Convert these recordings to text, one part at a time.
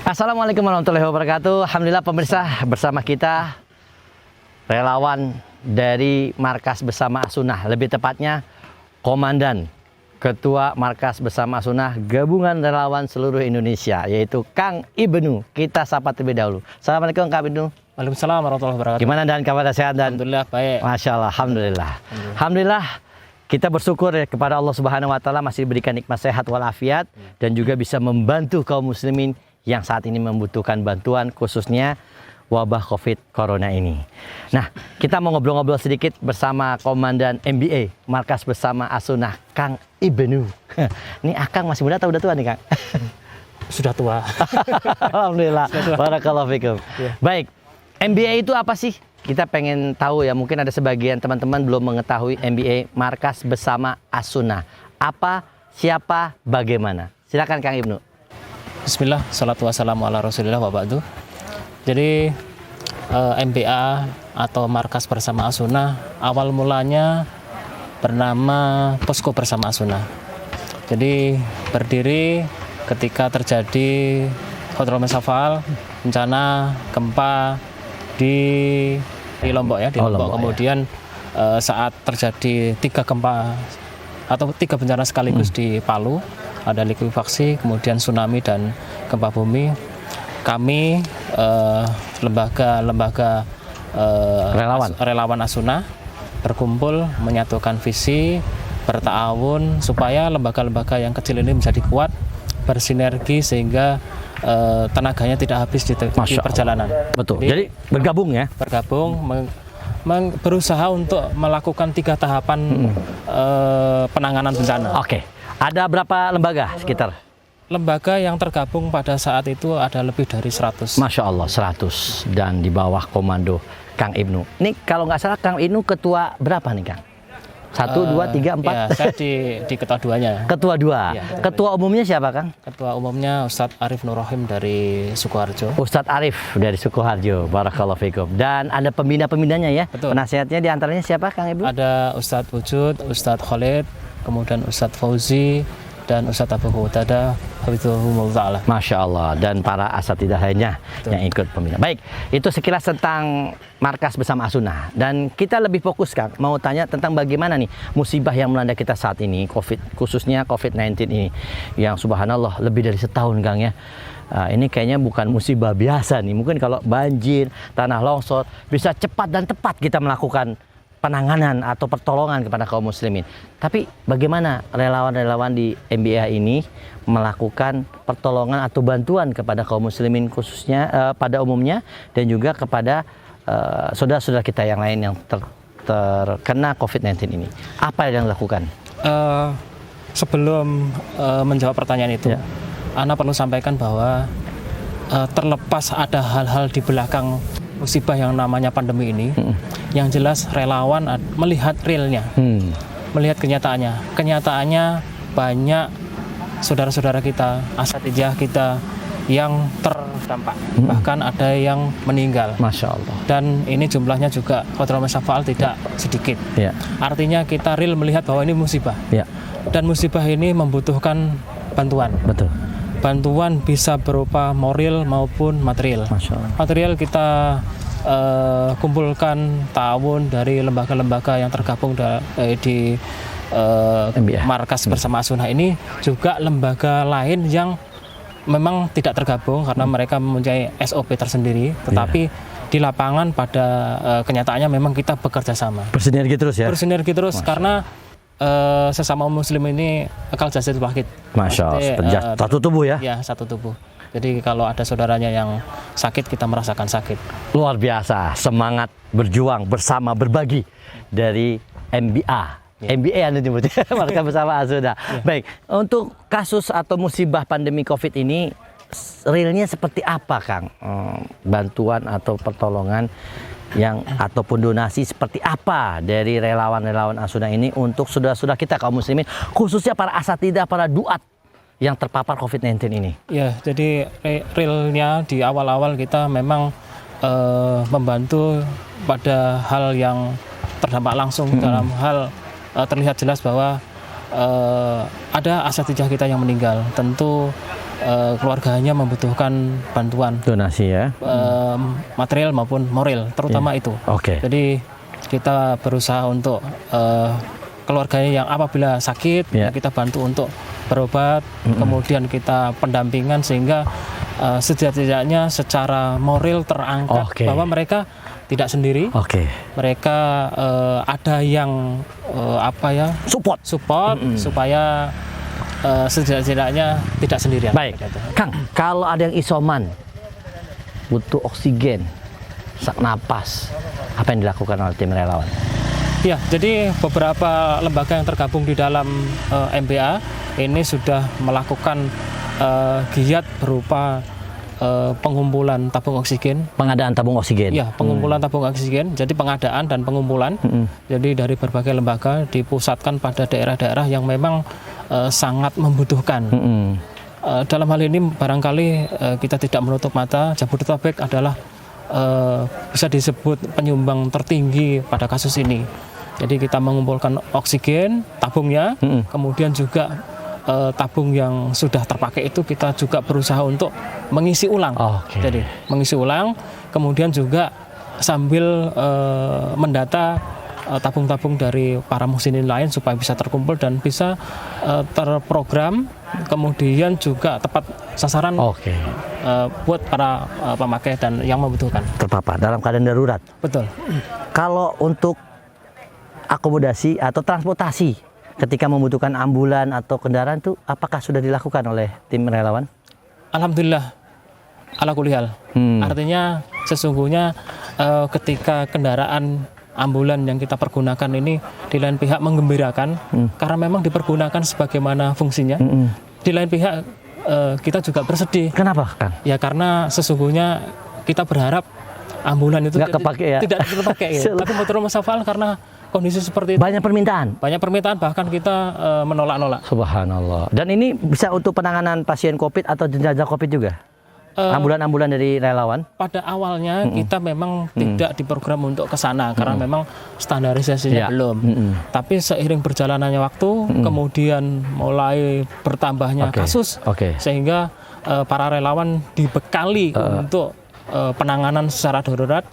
Assalamualaikum warahmatullahi wabarakatuh. Alhamdulillah pemirsa, bersama kita relawan dari Markas Bersama As-Sunnah, lebih tepatnya Komandan Ketua Markas Bersama As-Sunnah Gabungan Relawan Seluruh Indonesia, yaitu Kang Ibnu. Kita sapa terlebih dahulu. Assalamualaikum Kang Ibnu. Waalaikumsalam warahmatullahi wabarakatuh. Gimana dan kabar sehat? Dan Alhamdulillah baik. Masya Allah, Alhamdulillah. Kita bersyukur ya kepada Allah Subhanahu Wa Taala masih diberikan nikmat sehat walafiat dan juga bisa membantu kaum muslimin yang saat ini membutuhkan bantuan, khususnya wabah COVID Corona ini. Nah, kita mau ngobrol-ngobrol sedikit bersama Komandan MBA Markas Bersama As-Sunnah, Kang Ibnu. Ini Akang masih muda atau udah tua nih, Kang? Sudah tua. Alhamdulillah. Barakallahu fikum. Ya. Baik, MBA itu apa sih? Kita pengen tahu ya, mungkin ada sebagian teman-teman belum mengetahui MBA Markas Bersama As-Sunnah. Apa, siapa, bagaimana? Silakan Kang Ibnu. Bismillah, salatu wassalamu ala rasulillah wa ba'du. Jadi MBA atau Markas Bersama As-Sunnah awal mulanya bernama Posko Bersama As-Sunnah. Jadi berdiri ketika terjadi Khatrul Masafal, bencana gempa di Lombok ya, di Lombok. Kemudian saat terjadi 3 gempa atau 3 bencana sekaligus di Palu, ada likuifaksi, kemudian tsunami dan gempa bumi. Kami lembaga relawan As-Sunnah berkumpul menyatukan visi, bertawun supaya lembaga-lembaga yang kecil ini menjadi kuat, bersinergi sehingga tenaganya tidak habis di perjalanan. Betul. Jadi bergabung ya. Bergabung, berusaha untuk melakukan 3 tahapan penanganan bencana. Oke. Ada berapa lembaga sekitar? Lembaga yang tergabung pada saat itu ada lebih dari 100. Masya Allah, 100. Dan di bawah komando Kang Ibnu. Ini kalau nggak salah Kang Ibnu ketua berapa nih Kang? 1, 2, 3, 4? Ya, saya di ketua 2-nya. Ketua 2. Ya, ketua umumnya siapa Kang? Ketua umumnya Ustadz Arif Nur Rahim dari Sukoharjo. Ustadz Arif dari Sukoharjo. Barakallahu fikum. Dan ada pembina-pembinanya ya? Betul. Penasehatnya diantaranya siapa Kang Ibnu? Ada Ustadz Wujud, Ustadz Khalid, kemudian Ustadz Fauzi, dan Ustadz Abu Hutada, Habibullah. Masya Allah, dan para asatidah lainnya yang ikut pembina. Baik, itu sekilas tentang Markas Bersama As-Sunnah. Dan kita lebih fokus Kang, mau tanya tentang bagaimana nih musibah yang melanda kita saat ini, khususnya COVID-19 ini, yang subhanallah lebih dari setahun Kang ya. Ini kayaknya bukan musibah biasa nih, mungkin kalau banjir, tanah longsor, bisa cepat dan tepat kita melakukan penanganan atau pertolongan kepada kaum muslimin. Tapi bagaimana relawan-relawan di MBA ini melakukan pertolongan atau bantuan kepada kaum muslimin khususnya pada umumnya dan juga kepada saudara-saudara kita yang lain yang terkena COVID-19 ini. Apa yang dilakukan? Sebelum menjawab pertanyaan itu, ya, Ana perlu sampaikan bahwa terlepas ada hal-hal di belakang musibah yang namanya pandemi ini, yang jelas relawan melihat realnya, melihat kenyataannya. Kenyataannya banyak saudara-saudara kita, asatidjah kita yang terdampak, bahkan ada yang meninggal. Masya Allah. Dan ini jumlahnya juga Khatrul Masafal tidak sedikit. Ya. Artinya kita real melihat bahwa ini musibah. Ya. Dan musibah ini membutuhkan bantuan. Betul. Bantuan bisa berupa moral maupun material. Masya Allah. Material kita kumpulkan ta'awun dari lembaga-lembaga yang tergabung di Markas Bersama As-Sunnah ini, juga lembaga lain yang memang tidak tergabung karena mereka mempunyai SOP tersendiri, tetapi di lapangan pada kenyataannya memang kita bekerja sama. Bersinergi terus ya? Bersinergi terus. Karena sesama muslim ini akal jasadul wahid. Masya Allah, satu tubuh ya? Ya, satu tubuh. Jadi kalau ada saudaranya yang sakit, kita merasakan sakit. Luar biasa, semangat berjuang bersama berbagi dari MBA. Ya. MBA Anda nyebutnya, Markas Bersama As-Sunnah. Ya. Baik, untuk kasus atau musibah pandemi COVID ini, realnya seperti apa Kang? Bantuan atau pertolongan yang ataupun donasi seperti apa dari relawan-relawan As-Sunnah ini untuk saudara-saudara kita kaum muslimin, khususnya para asatidah, para duat yang terpapar COVID-19 ini? Ya, jadi realnya di awal-awal kita memang membantu pada hal yang terdampak langsung dalam hal terlihat jelas bahwa ada asatidjah kita yang meninggal. Tentu keluarganya membutuhkan bantuan Donasi ya. material maupun moral, terutama itu. Oke. Jadi kita berusaha untuk keluarganya yang apabila sakit, kita bantu untuk berobat, kemudian kita pendampingan sehingga setidaknya secara moral terangkat bahwa mereka tidak sendiri. Mereka ada yang support supaya setidaknya tidak sendirian. Baik, Kang, kalau ada yang isoman, butuh oksigen, sak napas, apa yang dilakukan oleh tim relawan? Ya, jadi beberapa lembaga yang tergabung di dalam MBA ini sudah melakukan giat berupa pengumpulan tabung oksigen. Pengadaan tabung oksigen. Ya, pengumpulan tabung oksigen. Jadi pengadaan dan pengumpulan. Jadi dari berbagai lembaga dipusatkan pada daerah-daerah yang memang sangat membutuhkan. Dalam hal ini barangkali kita tidak menutup mata, Jabodetabek adalah bisa disebut penyumbang tertinggi pada kasus ini. Jadi kita mengumpulkan oksigen, tabungnya, kemudian juga tabung yang sudah terpakai itu kita juga berusaha untuk mengisi ulang. Jadi mengisi ulang, kemudian juga sambil mendata tabung-tabung dari para muhsinin lain supaya bisa terkumpul dan bisa terprogram, kemudian juga tepat sasaran buat para pemakai dan yang membutuhkan. Terpapar dalam keadaan darurat. Betul. Kalau untuk akomodasi atau transportasi ketika membutuhkan ambulan atau kendaraan itu apakah sudah dilakukan oleh tim relawan? Alhamdulillah, ala kulli hal. Artinya sesungguhnya ketika kendaraan ambulan yang kita pergunakan ini di lain pihak menggembirakan karena memang dipergunakan sebagaimana fungsinya. Di lain pihak kita juga bersedih. Kenapa, Kang? Ya karena sesungguhnya kita berharap ambulan itu tidak terpakai ya. Tapi betul Mas Safal karena kondisi seperti itu. Banyak permintaan. Banyak permintaan, bahkan kita menolak-nolak. Subhanallah. Dan ini bisa untuk penanganan pasien COVID atau jenazah COVID juga? Ambulan-ambulan dari relawan? Pada awalnya kita memang tidak diprogram untuk ke sana karena memang standarisasinya belum. Tapi seiring berjalannya waktu, kemudian mulai bertambahnya kasus, sehingga para relawan dibekali untuk penanganan secara darurat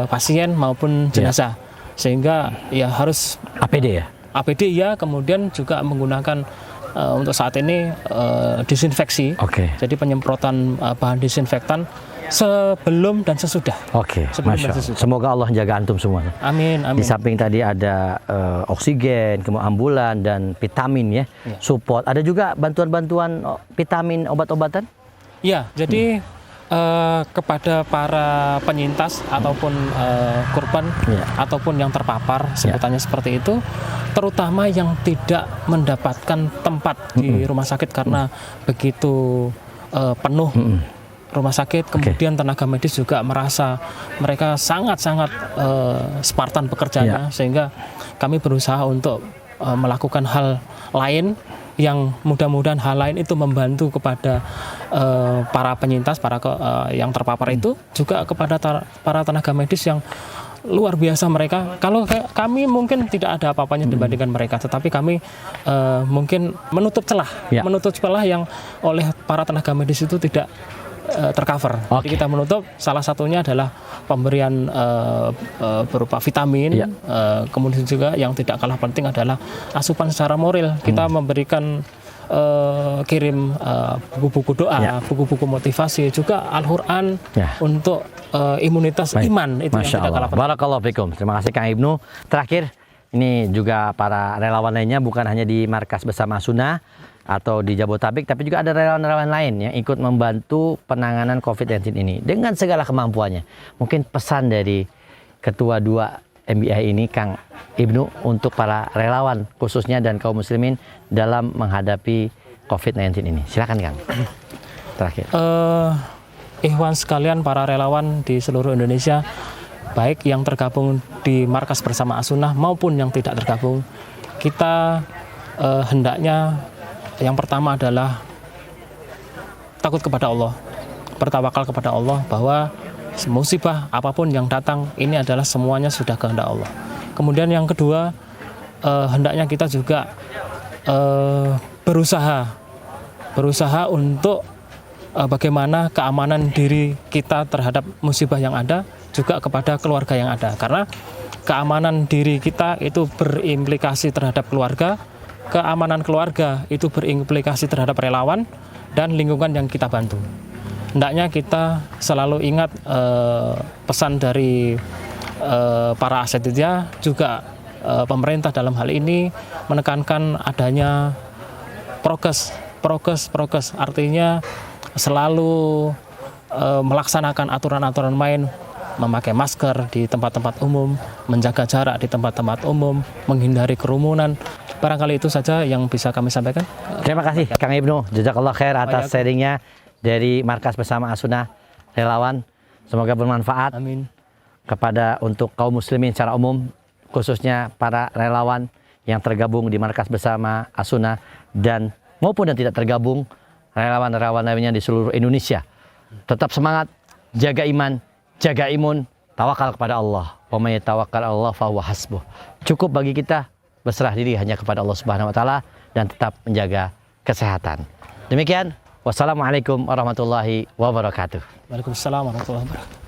pasien maupun jenazah. Sehingga ya harus APD ya? APD ya, kemudian juga menggunakan untuk saat ini disinfeksi. Jadi penyemprotan bahan disinfektan sebelum dan sesudah. Masya Allah. Semoga Allah jaga antum semua. Amin, amin. Di samping tadi ada oksigen, kemudian ambulan dan vitamin ya, support. Ada juga bantuan-bantuan vitamin, obat-obatan? Ya, jadi kepada para penyintas ataupun korban ataupun yang terpapar sebutannya seperti itu, terutama yang tidak mendapatkan tempat di rumah sakit karena begitu penuh rumah sakit, kemudian tenaga medis juga merasa mereka sangat-sangat Spartan bekerjanya, sehingga kami berusaha untuk melakukan hal lain yang mudah-mudahan hal lain itu membantu kepada para penyintas, yang terpapar itu, juga kepada para tenaga medis yang luar biasa mereka. Kalau kami mungkin tidak ada apa-apanya dibandingkan mereka, tetapi kami mungkin menutup celah yang oleh para tenaga medis itu tidak tercover. Jadi kita menutup, salah satunya adalah pemberian berupa vitamin, kemudian juga yang tidak kalah penting adalah asupan secara moral. Kita memberikan kirim buku-buku doa, buku-buku motivasi, juga Al-Quran untuk imunitas iman. Itu Masya yang tidak kalah penting. Barakallahu fikum. Terima kasih Kang Ibnu. Terakhir, ini juga para relawan lainnya bukan hanya di Markas Bersama Sunnah atau di Jabodetabek, tapi juga ada relawan-relawan lain yang ikut membantu penanganan COVID-19 ini dengan segala kemampuannya. Mungkin pesan dari Ketua 2 MBI ini, Kang Ibnu, untuk para relawan khususnya dan kaum muslimin dalam menghadapi COVID-19 ini. Silakan Kang. Terakhir. Ikhwan sekalian, para relawan di seluruh Indonesia, baik yang tergabung di Markas Bersama As-Sunnah maupun yang tidak tergabung, kita hendaknya yang pertama adalah takut kepada Allah, bertawakal kepada Allah bahwa musibah apapun yang datang ini adalah semuanya sudah kehendak Allah. Kemudian yang kedua, hendaknya kita juga berusaha untuk bagaimana keamanan diri kita terhadap musibah yang ada, juga kepada keluarga yang ada. Karena keamanan diri kita itu berimplikasi terhadap keluarga, keamanan keluarga itu berimplikasi terhadap relawan dan lingkungan yang kita bantu. Hendaknya kita selalu ingat pesan dari para asatidz, juga pemerintah dalam hal ini menekankan adanya prokes, artinya selalu melaksanakan aturan-aturan main, memakai masker di tempat-tempat umum, menjaga jarak di tempat-tempat umum, menghindari kerumunan. Barangkali itu saja yang bisa kami sampaikan. Terima kasih Kang Ibnu, jazakallah khair atas sharingnya dari Markas Bersama As-Sunnah Relawan. Semoga bermanfaat. Amin. Kepada untuk kaum muslimin secara umum, khususnya para relawan yang tergabung di Markas Bersama As-Sunnah dan maupun yang tidak tergabung, relawan-relawan lainnya di seluruh Indonesia. Tetap semangat, jaga iman, jaga imun, tawakal kepada Allah. Wa may tawakkal 'ala Allah fa huwa hasbuh. Cukup bagi kita berserah diri hanya kepada Allah Subhanahu wa taala dan tetap menjaga kesehatan. Demikian, wassalamualaikum warahmatullahi wabarakatuh. Waalaikumsalam warahmatullahi wabarakatuh.